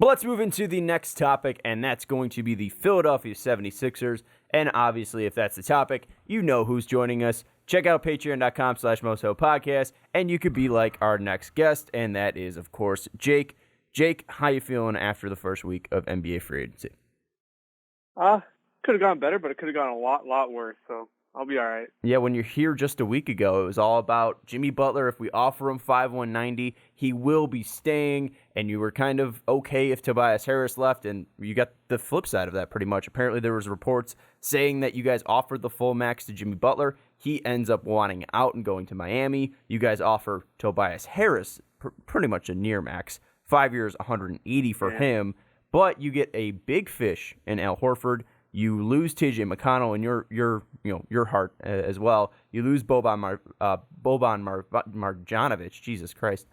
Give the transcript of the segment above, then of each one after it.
But let's move into the next topic, and that's going to be the Philadelphia 76ers. And obviously, if that's the topic, you know who's joining us. Check out patreon.com/MostHoPodcast, and you could be like our next guest, and that is, of course, Jake. Jake, how you feeling after the first week of NBA free agency? Could have gone better, but it could have gone a lot worse, so I'll be all right. Yeah, when you're here just a week ago, it was all about Jimmy Butler. If we offer him $5,190, he will be staying, and you were kind of okay if Tobias Harris left, and you got the flip side of that pretty much. Apparently, there was reports saying that you guys offered the full max to Jimmy Butler. He ends up wanting out and going to Miami. You guys offer Tobias Harris pretty much a near max, 5 years, $180 for him, but you get a big fish in Al Horford. You lose T.J. McConnell in your heart as well. You lose Boban Marjanovic. Jesus Christ.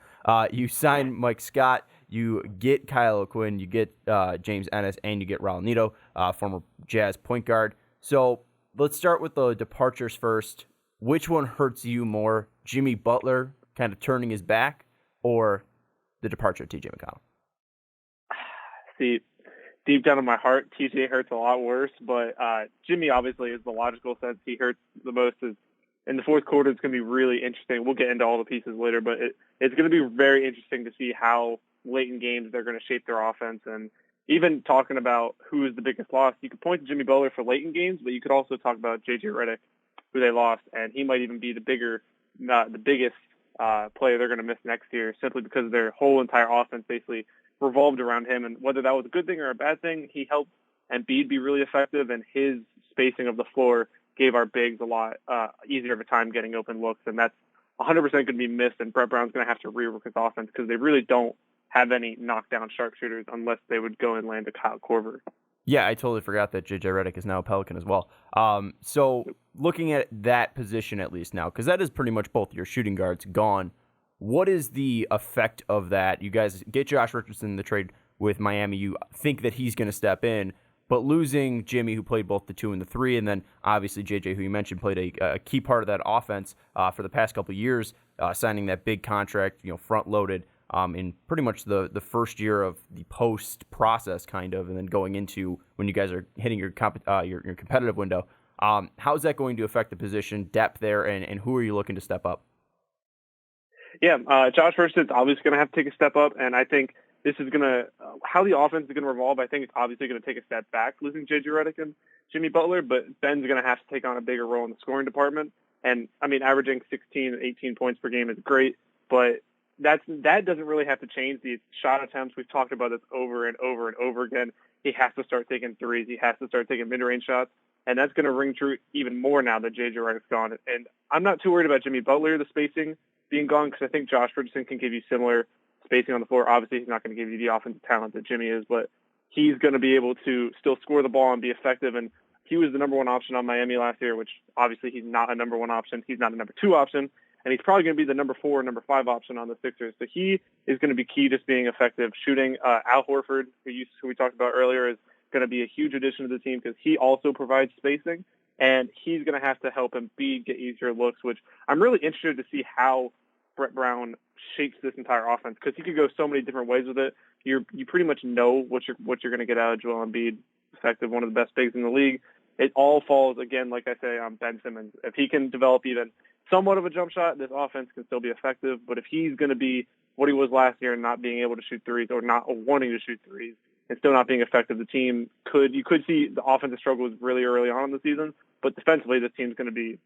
You sign Mike Scott. You get Kyle O'Quinn. You get James Ennis, and you get Raul Neto, former Jazz point guard. So let's start with the departures first. Which one hurts you more, Jimmy Butler kind of turning his back, or the departure of T.J. McConnell? See, deep down in my heart, TJ hurts a lot worse, but Jimmy obviously is the logical sense. He hurts the most. Is in the fourth quarter, it's going to be really interesting. We'll get into all the pieces later, but it's going to be very interesting to see how late in games they're going to shape their offense. And even talking about who is the biggest loss, you could point to Jimmy Butler for late in games, but you could also talk about J.J. Redick, who they lost, and he might even be the biggest player they're going to miss next year, simply because their whole entire offense basically revolved around him. And whether that was a good thing or a bad thing, he helped Embiid be really effective, and his spacing of the floor gave our bigs a lot easier of a time getting open looks, and that's 100% going to be missed, and Brett Brown's going to have to rework his offense because they really don't have any knockdown sharpshooters unless they would go and land a Kyle Korver. Yeah, I totally forgot that J.J. Redick is now a Pelican as well. So looking at that position at least now, because that is pretty much both your shooting guards gone, what is the effect of that? You guys get Josh Richardson in the trade with Miami. You think that he's going to step in, but losing Jimmy, who played both the 2 and the 3, and then obviously JJ, who you mentioned, played a key part of that offense for the past couple of years, signing that big contract, front-loaded in pretty much the first year of the post process, kind of, and then going into when you guys are hitting your competitive window. How is that going to affect the position depth there, and who are you looking to step up? Yeah, Josh Richardson's obviously going to have to take a step up, and I think this is going to how the offense is going to revolve. I think it's obviously going to take a step back, losing J.J. Redick and Jimmy Butler, but Ben's going to have to take on a bigger role in the scoring department. And, I mean, averaging 16 and 18 points per game is great, but that doesn't really have to change. The shot attempts, we've talked about this over and over and over again. He has to start taking threes. He has to start taking mid-range shots, and that's going to ring true even more now that J.J. Redick's gone. And I'm not too worried about Jimmy Butler, the spacing being gone, because I think Josh Richardson can give you similar spacing on the floor. Obviously, he's not going to give you the offensive talent that Jimmy is, but he's going to be able to still score the ball and be effective. And he was the number one option on Miami last year, which obviously he's not a number one option. He's not a number two option, and he's probably going to be the number 4 or number 5 option on the Sixers. So he is going to be key to being effective shooting. Al Horford, who we talked about earlier, is going to be a huge addition to the team because he also provides spacing, and he's going to have to help Embiid get easier looks, which I'm really interested to see how Brett Brown shapes this entire offense, because he could go so many different ways with it. You pretty much know what you're going to get out of Joel Embiid, effective, one of the best bigs in the league. It all falls, again, like I say, on Ben Simmons. If he can develop even somewhat of a jump shot, this offense can still be effective. But if he's going to be what he was last year and not being able to shoot threes, or not wanting to shoot threes, and still not being effective, the team could see the offensive struggles really early on in the season. But defensively, this team's going to be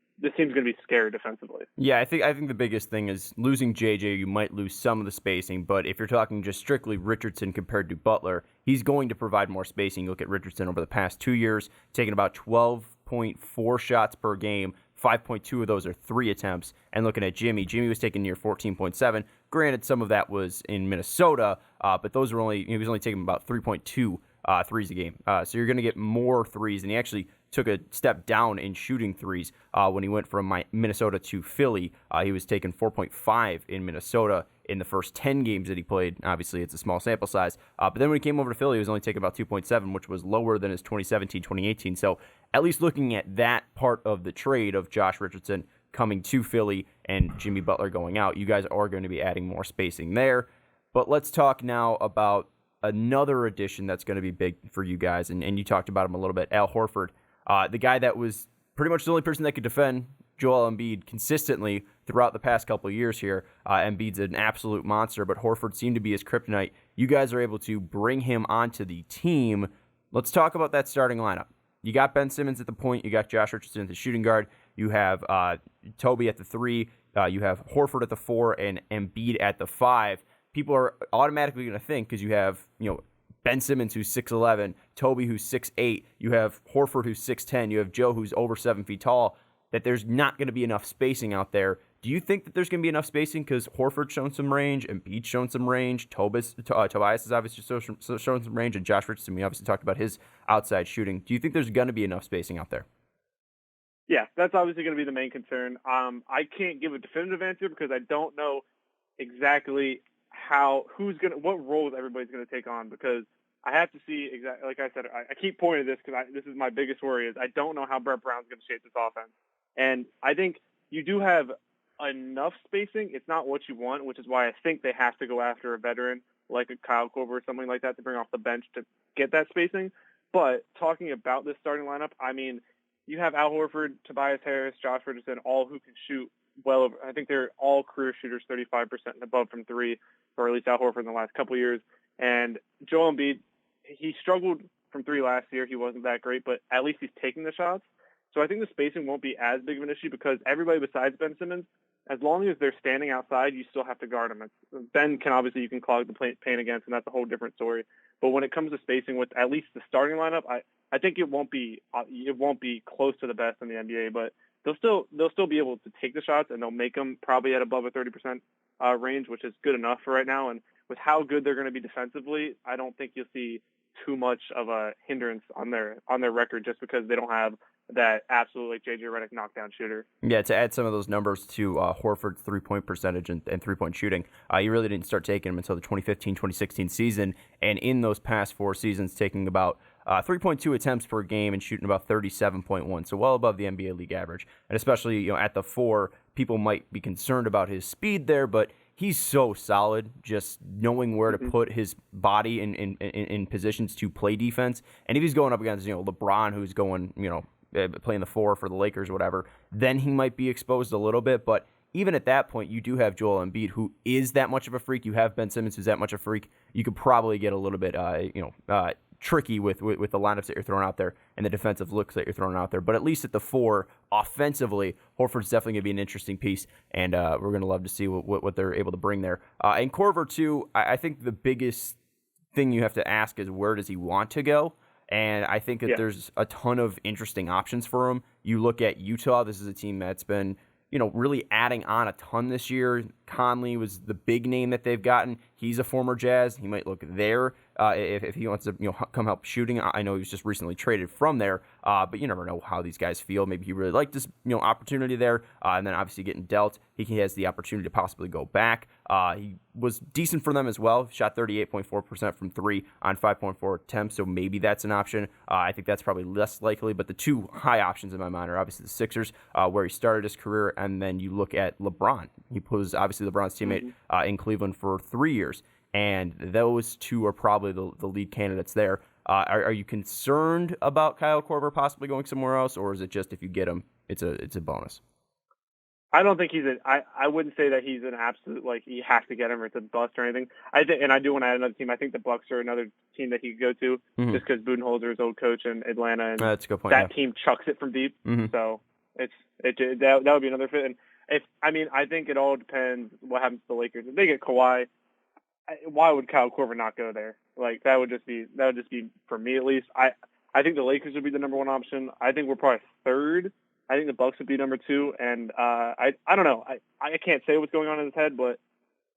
scared defensively. Yeah, I think the biggest thing is losing JJ. You might lose some of the spacing, but if you're talking just strictly Richardson compared to Butler, he's going to provide more spacing. You look at Richardson over the past 2 years, taking about 12.4 shots per game. 5.2 of those are 3 attempts. And looking at Jimmy was taking near 14.7. Granted, some of that was in Minnesota, but he was only taking about 3.2 threes a game. So you're going to get more threes, and he actually took a step down in shooting threes when he went from Minnesota to Philly. He was taking 4.5 in Minnesota in the first 10 games that he played. Obviously, it's a small sample size. But then when he came over to Philly, he was only taking about 2.7, which was lower than his 2017-2018. So at least looking at that part of the trade of Josh Richardson coming to Philly and Jimmy Butler going out, you guys are going to be adding more spacing there. But let's talk now about another addition that's going to be big for you guys, and you talked about him a little bit, Al Horford, the guy that was pretty much the only person that could defend Joel Embiid consistently throughout the past couple of years here. Embiid's an absolute monster, but Horford seemed to be his kryptonite. You guys are able to bring him onto the team. Let's talk about that starting lineup. You got Ben Simmons at the point. You got Josh Richardson at the shooting guard. You have Toby at the 3. You have Horford at the 4 and Embiid at the 5. People are automatically going to think, because you have Ben Simmons, who's 6'11", Toby, who's 6'8", you have Horford, who's 6'10", you have Joe, who's over 7 feet tall, that there's not going to be enough spacing out there. Do you think that there's going to be enough spacing? Because Horford's shown some range, Embiid's shown some range, Tobias has obviously shown some range, and Josh Richardson, we obviously talked about his outside shooting. Do you think there's going to be enough spacing out there? Yeah, that's obviously going to be the main concern. I can't give a definitive answer because I don't know exactly what roles everybody's going to take on, because I have to see exactly, like I said, I keep pointing to this because this is my biggest worry, is I don't know how Brett Brown's going to shape this offense. And I think you do have enough spacing. It's not what you want, which is why I think they have to go after a veteran like a Kyle Korver or something like that to bring off the bench to get that spacing. But talking about this starting lineup, I mean, you have Al Horford, Tobias Harris, Josh Richardson, all who can shoot well over. I think they're all career shooters, 35% and above from 3, or at least Al Horford in the last couple of years. And Joel Embiid, he struggled from 3 last year. He wasn't that great, but at least he's taking the shots. So I think the spacing won't be as big of an issue, because everybody besides Ben Simmons, as long as they're standing outside, you still have to guard them. Ben can obviously, you can clog the paint against, and that's a whole different story. But when it comes to spacing with at least the starting lineup, I think it won't be close to the best in the NBA, but they'll still be able to take the shots, and they'll make them probably at above a 30% range, which is good enough for right now. And with how good they're going to be defensively, I don't think you'll see too much of a hindrance on their record, just because they don't have that absolutely J.J. Redick knockdown shooter. Yeah, to add some of those numbers to Horford's three-point percentage and three-point shooting, he really didn't start taking them until the 2015-2016 season, and in those past 4 seasons, taking about 3.2 attempts per game and shooting about 37.1, so well above the NBA league average. And especially at the 4, people might be concerned about his speed there, but he's so solid, just knowing where to put his body in positions to play defense. And if he's going up against LeBron, who's going playing the 4 for the Lakers or whatever, then he might be exposed a little bit. But even at that point, you do have Joel Embiid, who is that much of a freak. You have Ben Simmons, who's that much of a freak. You could probably get a little bit tricky with the lineups that you're throwing out there and the defensive looks that you're throwing out there. But at least at the 4, offensively, Horford's definitely going to be an interesting piece, and we're going to love to see what they're able to bring there. And Korver, too, I think the biggest thing you have to ask is, where does he want to go? And I think that there's a ton of interesting options for him. You look at Utah. This is a team that's been really adding on a ton this year. Conley was the big name that they've gotten. He's a former Jazz. He might look there if he wants to come help shooting. I know he was just recently traded from there, but you never know how these guys feel. Maybe he really liked this opportunity there, and then obviously getting dealt, he has the opportunity to possibly go back. He was decent for them as well. Shot 38.4% from 3 on 5.4 attempts, so maybe that's an option. I think that's probably less likely, but the 2 high options in my mind are obviously the Sixers, where he started his career, and then you look at LeBron. He was obviously LeBron's teammate in Cleveland for 3 years, and those 2 are probably the lead candidates there. Are you concerned about Kyle Korver possibly going somewhere else, or is it just if you get him, it's a bonus? I don't think I wouldn't say that he's an absolute, you have to get him or it's a bust or anything. And I do want to add another team. I think the Bucks are another team that he could go to, just because Budenholzer is old coach in Atlanta, and that's a good point. That team chucks it from deep. So that would be another fit. And I think it all depends what happens to the Lakers. If they get Kawhi, why would Kyle Korver not go there? That would just be for me at least. I think the Lakers would be the number 1 option. I think we're probably 3rd. I think the Bucks would be number 2, and I don't know. I can't say what's going on in his head, but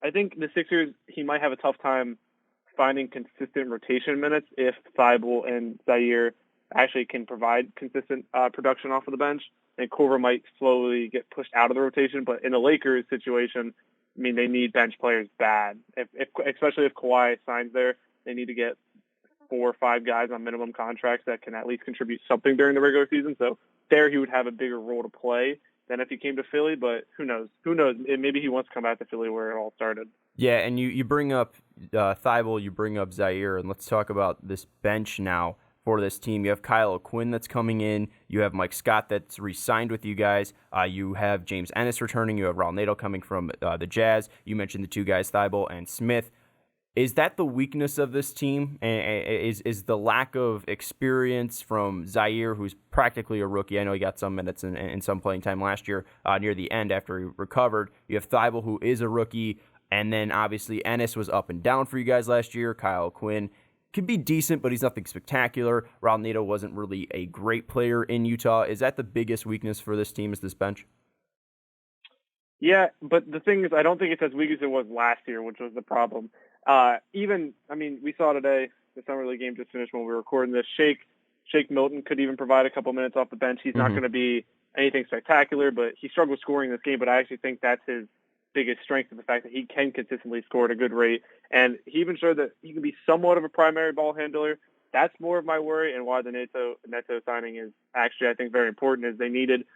I think the Sixers, he might have a tough time finding consistent rotation minutes if Thibault and Zaire actually can provide consistent production off of the bench, and Korver might slowly get pushed out of the rotation. But in the Lakers situation, they need bench players bad. Especially if Kawhi signs there, they need to get 4 or 5 guys on minimum contracts that can at least contribute something during the regular season. So there he would have a bigger role to play than if he came to Philly, but who knows? Maybe he wants to come back to Philly where it all started. Yeah, and you bring up Thibault, you bring up Zaire, and let's talk about this bench now for this team. You have Kyle O'Quinn that's coming in. You have Mike Scott that's re-signed with you guys. You have James Ennis returning. You have Raul Nato coming from the Jazz. You mentioned the two guys, Thibault and Smith. Is that the weakness of this team? Is the lack of experience from Zaire, who's practically a rookie? I know he got some minutes and some playing time last year near the end after he recovered. You have Thibault, who is a rookie. And then, obviously, Ennis was up and down for you guys last year. Kyle Quinn can be decent, but he's nothing spectacular. Raul Nato wasn't really a great player in Utah. Is that the biggest weakness for this team, is this bench? Yeah, but the thing is, I don't think it's as weak as it was last year, which was the problem. We saw today, the Summer League game just finished when we were recording this. Shake Milton could even provide a couple minutes off the bench. He's not going to be anything spectacular, but he struggled scoring this game, but I actually think that's his biggest strength is the fact that he can consistently score at a good rate. And he even showed that he can be somewhat of a primary ball handler. That's more of my worry, and why the Neto signing is actually, I think, very important, is they needed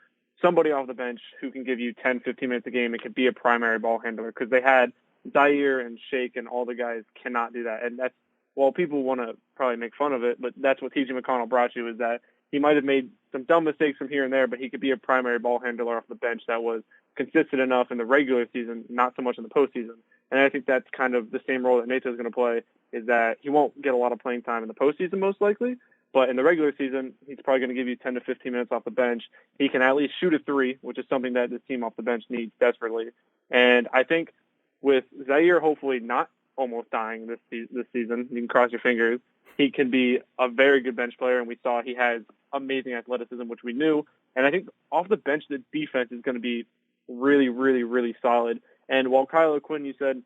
somebody off the bench who can give you 10, 15 minutes a game and can be a primary ball handler, because they had Zaire and Shake and all the guys cannot do that. And that's, well, people want to probably make fun of it, but that's what T.J. McConnell brought you, is that he might have made some dumb mistakes from here and there, but he could be a primary ball handler off the bench that was consistent enough in the regular season, not so much in the postseason. And I think that's kind of the same role that Nato is going to play, is that he won't get a lot of playing time in the postseason most likely, but in the regular season, he's probably going to give you 10 to 15 minutes off the bench. He can at least shoot a three, which is something that this team off the bench needs desperately. And I think with Zaire hopefully not almost dying this season, you can cross your fingers, he can be a very good bench player, and we saw he has amazing athleticism, which we knew. And I think off the bench, the defense is going to be really, really, really solid. And while Kyle O'Quinn, you said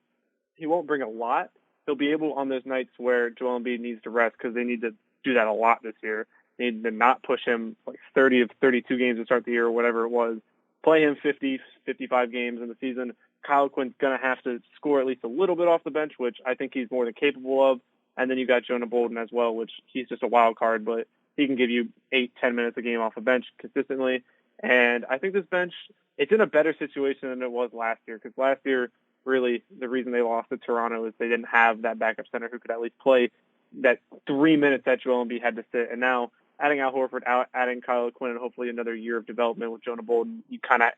he won't bring a lot, he'll be able on those nights where Joel Embiid needs to rest, because they need to do that a lot this year. They need to not push him like 30 of 32 games to start the year or whatever it was. Play him 50, 55 games in the season. Kyle Quinn's going to have to score at least a little bit off the bench, which I think he's more than capable of. And then you got Jonah Bolden as well, which he's just a wild card, but he can give you 8-10 minutes a game off the bench consistently. And I think this bench, it's in a better situation than it was last year, because last year, really, the reason they lost to Toronto is they didn't have that backup center who could at least play that 3 minutes that Joel Embiid had to sit. And now adding Al Horford, adding Kyle Quinn, and hopefully another year of development with Jonah Bolden, you kind of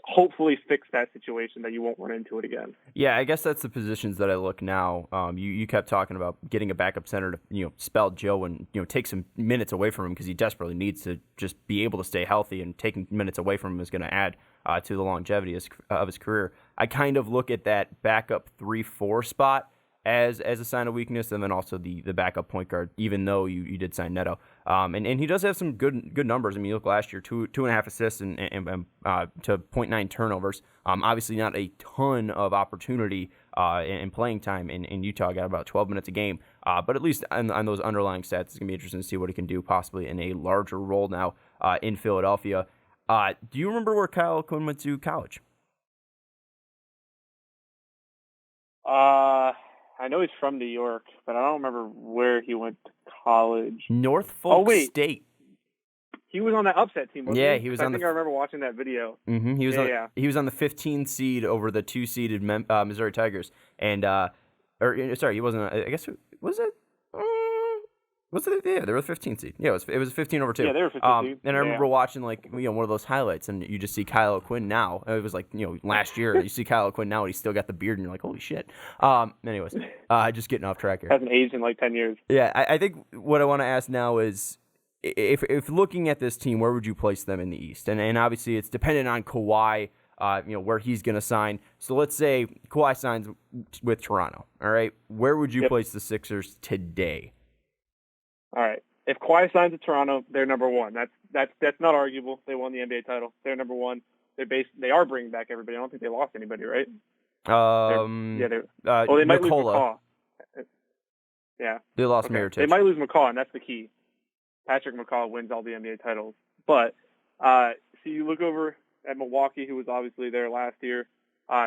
hopefully fix that situation that you won't run into it again. Yeah, I guess that's the positions that I look now. You kept talking about getting a backup center to spell Joe and take some minutes away from him, because he desperately needs to just be able to stay healthy, and taking minutes away from him is going to add to the longevity of his career. I kind of look at that backup 3-4 spot as a sign of weakness, and then also the backup point guard, even though you did sign Neto. And he does have some good numbers. I mean, you look last year, 2.5 assists and to 0.9 turnovers. Obviously not a ton of opportunity in playing time in Utah. Got about 12 minutes a game. But at least on those underlying stats, it's going to be interesting to see what he can do possibly in a larger role now in Philadelphia. Do you remember where Kyle Quinn went to college? I know he's from New York, but I don't remember where he went to college. Norfolk State. He was on that upset team, wasn't he? He was I remember watching that video. Mm-hmm. He was on the 15 seed over the 2-seeded Missouri Tigers, and he wasn't. I guess was it? Was it? Yeah, they were the 15 seed. Yeah, it was 15 over 2. Yeah, they were 15 seed. And I remember watching one of those highlights, and you just see Kyle O'Quinn now. It was last year. You see Kyle O'Quinn now, and he's still got the beard, and you're like, holy shit. Anyways, just getting off track here. Hasn't aged in 10 years. Yeah, I think what I want to ask now is, if looking at this team, where would you place them in the East? And obviously, it's dependent on Kawhi. Where he's going to sign. So let's say Kawhi signs with Toronto. All right, where would you place the Sixers today? All right. If Kawhi signs to Toronto, they're number one. That's not arguable. They won the NBA title. They're number one. They are bringing back everybody. I don't think they lost anybody, right? They might lose McCaw. Yeah. They lost Mirotic. They might lose McCaw, and that's the key. Patrick McCaw wins all the NBA titles. But so you look over at Milwaukee, who was obviously there last year.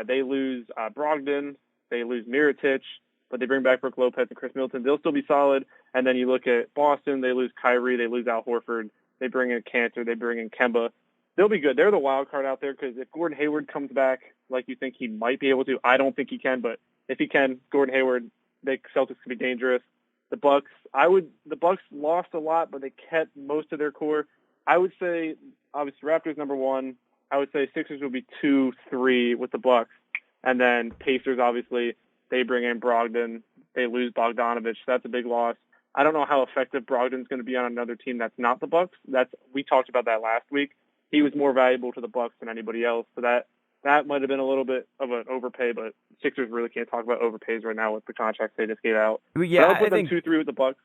They lose Brogdon. They lose Mirotic. But they bring back Brook Lopez and Chris Middleton. They'll still be solid. And then you look at Boston. They lose Kyrie. They lose Al Horford. They bring in Cantor. They bring in Kemba. They'll be good. They're the wild card out there, because if Gordon Hayward comes back like you think he might be able to, I don't think he can, but if he can, Gordon Hayward, the Celtics can be dangerous. The Bucks lost a lot, but they kept most of their core. I would say, obviously, Raptors number 1. I would say Sixers will be 2, 3 with the Bucks. And then Pacers, obviously, they bring in Brogdon. They lose Bogdanovich. That's a big loss. I don't know how effective Brogdon's going to be on another team that's not the Bucks. We talked about that last week. He was more valuable to the Bucks than anybody else. So that might have been a little bit of an overpay, but Sixers really can't talk about overpays right now with the contracts they just gave out. Yeah, I'll put them 2-3 with the Bucks.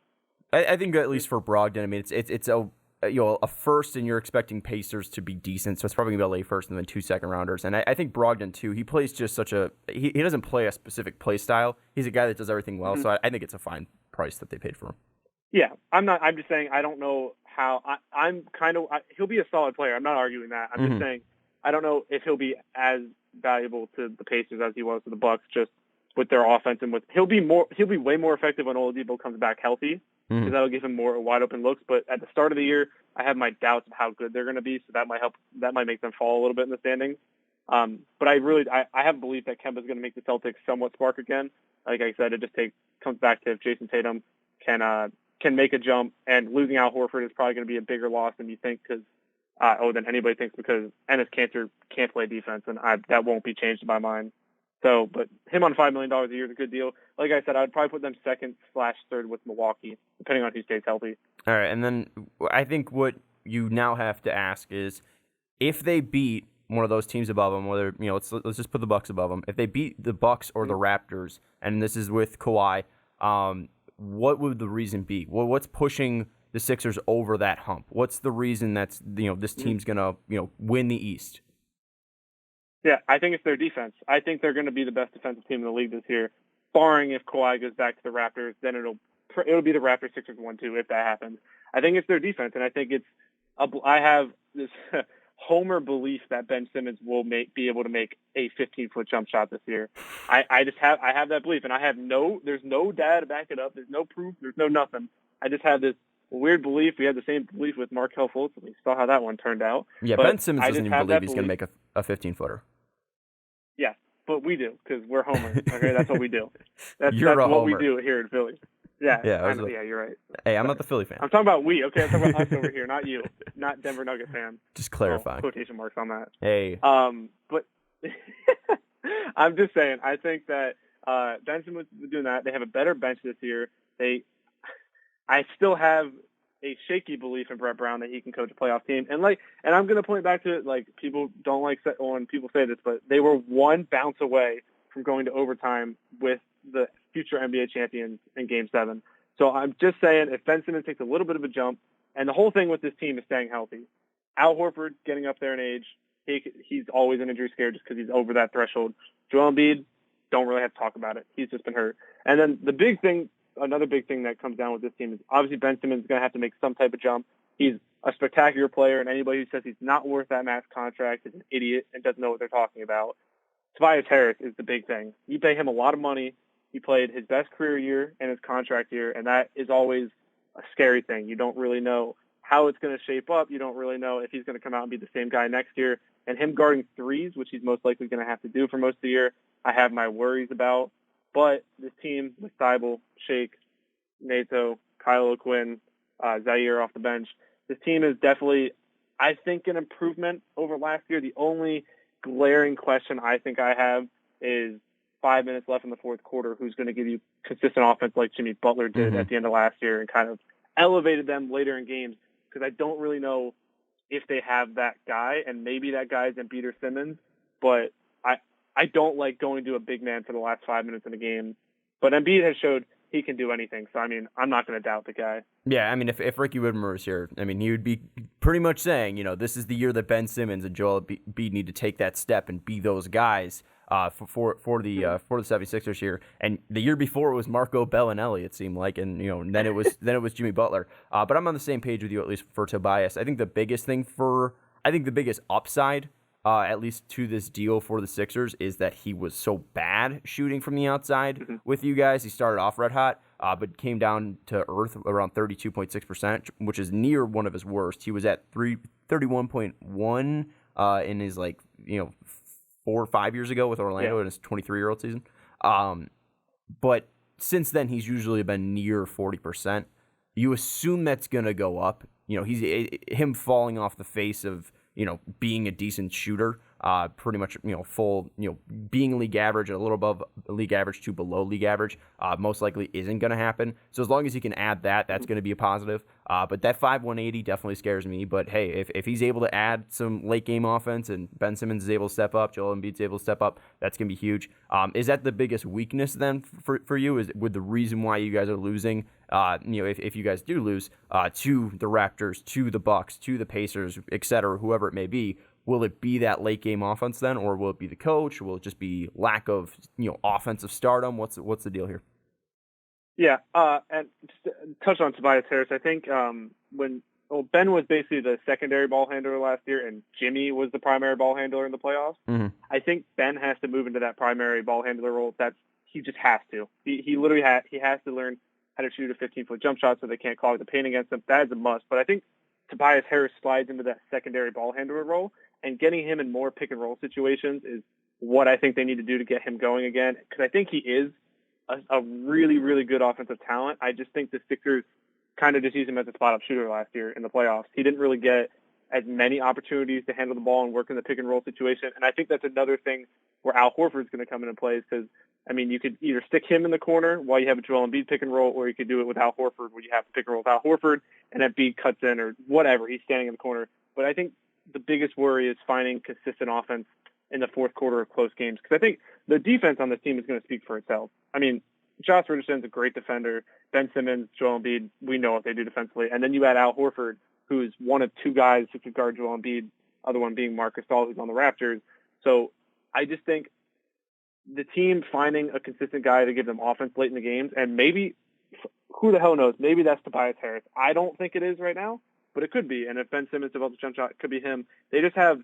I think at least for Brogdon, I mean, it's a first, and you're expecting Pacers to be decent, so it's probably going to be a late first and then 2 second-rounders. And I think Brogdon, too, he plays just he doesn't play a specific play style. He's a guy that does everything well, so I think it's a fine price that they paid for him. Yeah, I'm just saying I don't know how he'll be a solid player. I'm not arguing that. I'm just saying I don't know if he'll be as valuable to the Pacers as he was to the Bucks, just with their offense, and he'll be way more effective when Oladipo comes back healthy, because that'll give him more wide open looks. But at the start of the year, I have my doubts of how good they're going to be, so that might make them fall a little bit in the standings. But I have belief that Kemba's going to make the Celtics somewhat spark again. Like I said, it just comes back to if Jason Tatum can make a jump, and losing Al Horford is probably going to be a bigger loss than you think, than anybody thinks, because Enes Kanter can't play defense, and that won't be changed in my mind. So, but him on $5 million a year is a good deal. Like I said, I would probably put them 2nd/3 with Milwaukee, depending on who stays healthy. All right, and then I think what you now have to ask is, if they beat one of those teams above them, whether let's just put the Bucks above them. If they beat the Bucks or the Raptors, and this is with Kawhi, what would the reason be? Well, what's pushing the Sixers over that hump? What's the reason that's this team's gonna win the East? Yeah, I think it's their defense. I think they're going to be the best defensive team in the league this year, barring if Kawhi goes back to the Raptors. Then it'll be the Raptors 6-1-2 if that happens. I think it's their defense, and I think I have this homer belief that Ben Simmons will be able to make a 15-foot jump shot this year. I have that belief, and there's no data to back it up. There's no proof. There's no nothing. I just have this weird belief. We had the same belief with Markelle Fultz, and we saw how that one turned out. Yeah, but Ben Simmons doesn't even believe he's going to make a 15-footer. Yeah, but we do, because we're homers. Okay, that's what we do. That's You're a what homer. we do here in Philly. Yeah, yeah, you're right. Hey, I'm not the Philly fan. I'm talking about we. Okay, I'm talking about us over here, not you, not Denver Nugget fan. Just clarifying. Quotation marks on that. Hey. But I'm just saying, I think that Ben Simmons is doing that. They have a better bench this year. I still have a shaky belief in Brett Brown that he can coach a playoff team. And I'm going to point back to it, people don't like when people say this, but they were one bounce away from going to overtime with the future NBA champions in Game 7. So I'm just saying, if Ben Simmons takes a little bit of a jump, and the whole thing with this team is staying healthy. Al Horford getting up there in age, he's always an injury scare just because he's over that threshold. Joel Embiid, don't really have to talk about it. He's just been hurt. And then another big thing that comes down with this team is obviously Ben Simmons is going to have to make some type of jump. He's a spectacular player, and anybody who says he's not worth that max contract is an idiot and doesn't know what they're talking about. Tobias Harris is the big thing. You pay him a lot of money. He played his best career year and his contract year, and that is always a scary thing. You don't really know how it's going to shape up. You don't really know if he's going to come out and be the same guy next year. And him guarding threes, which he's most likely going to have to do for most of the year, I have my worries about. But this team with Thibault, Shake, Nato, Kyle O'Quinn, Zaire off the bench, this team is definitely, I think, an improvement over last year. The only glaring question I think I have is 5 minutes left in the fourth quarter, who's going to give you consistent offense like Jimmy Butler did at the end of last year and kind of elevated them later in games, because I don't really know if they have that guy, and maybe that guy is Embiid or Simmons, but I don't like going to a big man for the last 5 minutes in a game. But Embiid has showed he can do anything, so, I'm not going to doubt the guy. Yeah, if Ricky Widmer was here, he would be pretty much saying, this is the year that Ben Simmons and Joel Embiid need to take that step and be those guys for the 76ers here. And the year before it was Marco Bellinelli, it seemed like, and then it was Jimmy Butler. But I'm on the same page with you, at least for Tobias. I think the biggest upside, at least to this deal for the Sixers, is that he was so bad shooting from the outside with you guys. He started off red hot, but came down to earth around 32.6%, which is near one of his worst. He was at 31.1 in his 4 or 5 years ago with Orlando in his 23-year-old season. but since then he's usually been near 40%. You assume that's going to go up. Him falling off the face of, being a decent shooter, pretty much, full, being league average, a little above league average to below league average, most likely isn't going to happen. So as long as he can add that, that's going to be a positive. But that 5.180 definitely scares me. But hey, if he's able to add some late game offense and Ben Simmons is able to step up, Joel Embiid's able to step up, that's going to be huge. Is that the biggest weakness then for you? Would the reason why you guys are losing, if you guys do lose to the Raptors, to the Bucks, to the Pacers, et cetera, whoever it may be, will it be that late game offense then, or will it be the coach? Will it just be lack of offensive stardom? What's the deal here? Yeah, and just to touch on Tobias Harris, I think when Ben was basically the secondary ball handler last year, and Jimmy was the primary ball handler in the playoffs. Mm-hmm. I think Ben has to move into that primary ball handler role. He just has to. He literally has to learn how to shoot a 15-foot jump shot so they can't clog the paint against him. That is a must. But I think Tobias Harris slides into that secondary ball handler role, and getting him in more pick and roll situations is what I think they need to do to get him going again. Because I think he is a really, really good offensive talent. I just think the Sixers kind of just used him as a spot-up shooter last year in the playoffs. He didn't really get as many opportunities to handle the ball and work in the pick and roll situation. And I think that's another thing where Al Horford's going to come into play because, you could either stick him in the corner while you have a Joel Embiid pick and roll, or you could do it with Al Horford where you have to pick and roll with Al Horford and Embiid cuts in or whatever. He's standing in the corner. But I think the biggest worry is finding consistent offense in the fourth quarter of close games because I think the defense on this team is going to speak for itself. Josh Richardson's a great defender. Ben Simmons, Joel Embiid, we know what they do defensively. And then you add Al Horford, who's one of two guys who could guard Joel Embiid, other one being Marc Gasol, who's on the Raptors. So I just think the team finding a consistent guy to give them offense late in the games, and maybe, who the hell knows, maybe that's Tobias Harris. I don't think it is right now, but it could be. And if Ben Simmons develops a jump shot, it could be him. They have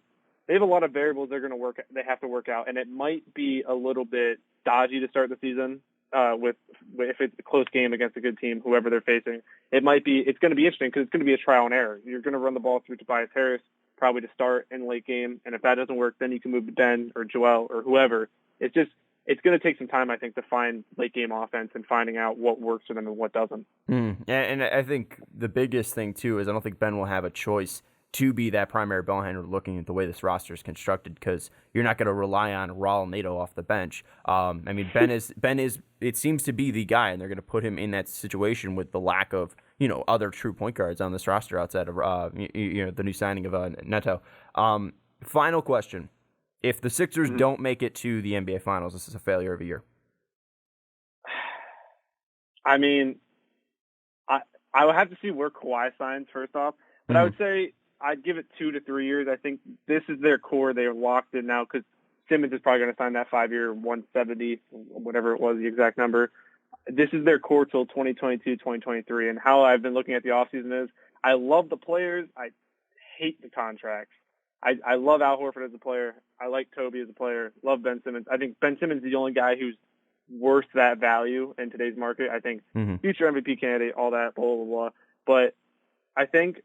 a lot of variables they have to work out, and it might be a little bit dodgy to start the season. If it's a close game against a good team, whoever they're facing, it's going to be interesting because it's going to be a trial and error. You're going to run the ball through Tobias Harris probably to start in late game, and if that doesn't work, then you can move to Ben or Joel or whoever. It's going to take some time, I think, to find late game offense and finding out what works for them and what doesn't. And I think the biggest thing too is I don't think Ben will have a choice to be that primary ball handler looking at the way this roster is constructed because you're not going to rely on Raul Neto off the bench. Ben is it seems to be the guy, and they're going to put him in that situation with the lack of other true point guards on this roster outside of the new signing of Neto. Final question: if the Sixers don't make it to the NBA Finals, this is a failure of a year. I would have to see where Kawhi signs first off, but I would say I'd give it 2 to 3 years. I think this is their core. They are locked in now because Simmons is probably going to sign that 5-year, 170, whatever it was, the exact number. This is their core till 2022, 2023. And how I've been looking at the offseason is I love the players. I hate the contracts. I love Al Horford as a player. I like Toby as a player. Love Ben Simmons. I think Ben Simmons is the only guy who's worth that value in today's market. I think future MVP candidate, all that, blah, blah, blah. But I think,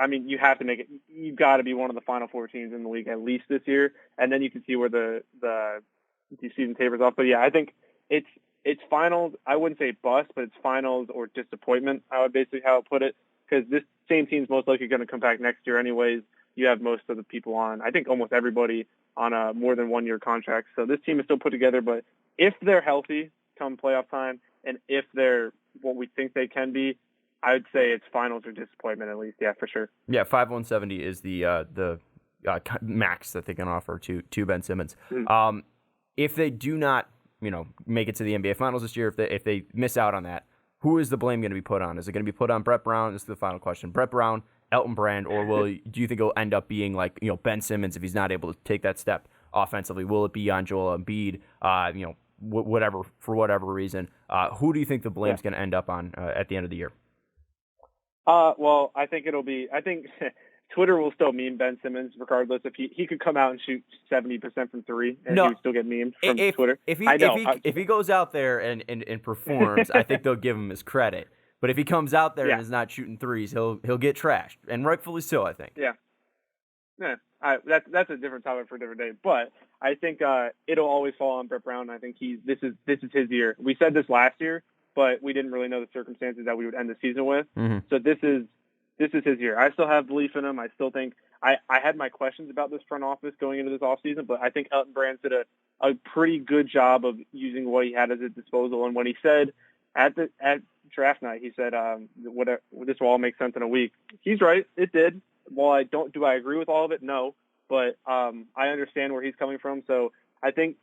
you have to make it. You've got to be one of the Final Four teams in the league at least this year, and then you can see where the season tapers off. But yeah, I think it's finals. I wouldn't say bust, but it's finals or disappointment. I would basically how I put it because this same team's most likely going to come back next year anyways. You have most of the people on. I think almost everybody on a more than 1 year contract. So this team is still put together. But if they're healthy come playoff time, and if they're what we think they can be, I would say it's finals or disappointment at least. Yeah, for sure. Yeah, 5.170 is the max that they can offer to Ben Simmons. If they do not, make it to the NBA Finals this year, if they miss out on that, who is the blame going to be put on? Is it going to be put on Brett Brown? This is the final question. Brett Brown, Elton Brand, or do you think it'll end up being like Ben Simmons if he's not able to take that step offensively? Will it be on Joel Embiid? Whatever for whatever reason. Who do you think the blame's going to end up on at the end of the year? Well, I think Twitter will still meme Ben Simmons regardless. If he could come out and shoot 70% from three, and he would still get memed from Twitter. If he goes out there and performs, I think they'll give him his credit. But if he comes out there and is not shooting threes, he'll get trashed, and rightfully so, I think. Yeah. That's a different topic for a different day. But I think it'll always fall on Brett Brown. I think this is his year. We said this last year, but we didn't really know the circumstances that we would end the season with. Mm-hmm. So this is his year. I still have belief in him. I still think I had my questions about this front office going into this offseason, but I think Elton Brand did a pretty good job of using what he had at his disposal. And when he said at draft night, he said, this will all make sense in a week. He's right. It did. Well, do I agree with all of it? No, but I understand where he's coming from. So I think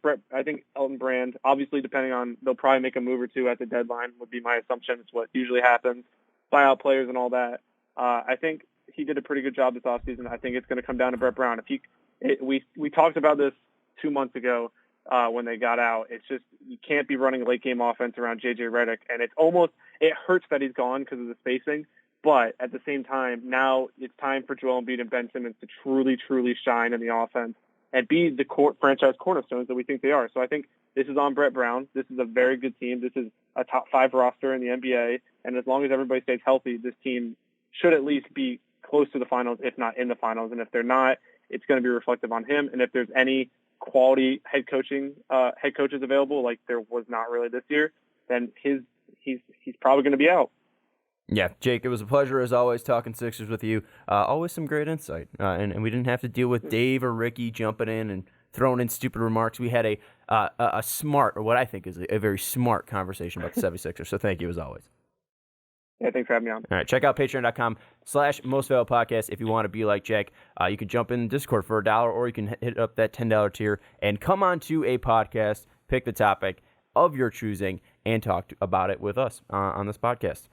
Elton Brand, obviously depending on, they'll probably make a move or two at the deadline would be my assumption. It's what usually happens, buy out players and all that. I think he did a pretty good job this offseason. I think it's going to come down to Brett Brown. We talked about this 2 months ago when they got out. It's just, you can't be running late game offense around JJ Redick, and it hurts that he's gone because of the spacing. But at the same time, now it's time for Joel Embiid and Ben Simmons to truly, truly shine in the offense and be the franchise cornerstones that we think they are. So I think this is on Brett Brown. This is a very good team. This is a top 5 roster in the NBA. And as long as everybody stays healthy, this team should at least be close to the finals, if not in the finals. And if they're not, it's going to be reflective on him. And if there's any quality head coaches available, like there was not really this year, then he's probably going to be out. Yeah, Jake, it was a pleasure as always talking Sixers with you. Always some great insight, and we didn't have to deal with Dave or Ricky jumping in and throwing in stupid remarks. We had a smart, or what I think is a very smart conversation about the 76ers, so thank you as always. Yeah, thanks for having me on. All right, check out patreon.com/mostvaluable podcast if you want to be like Jake. You can jump in Discord for $1, or you can hit up that $10 tier and come on to a podcast, pick the topic of your choosing, and talk about it with us on this podcast.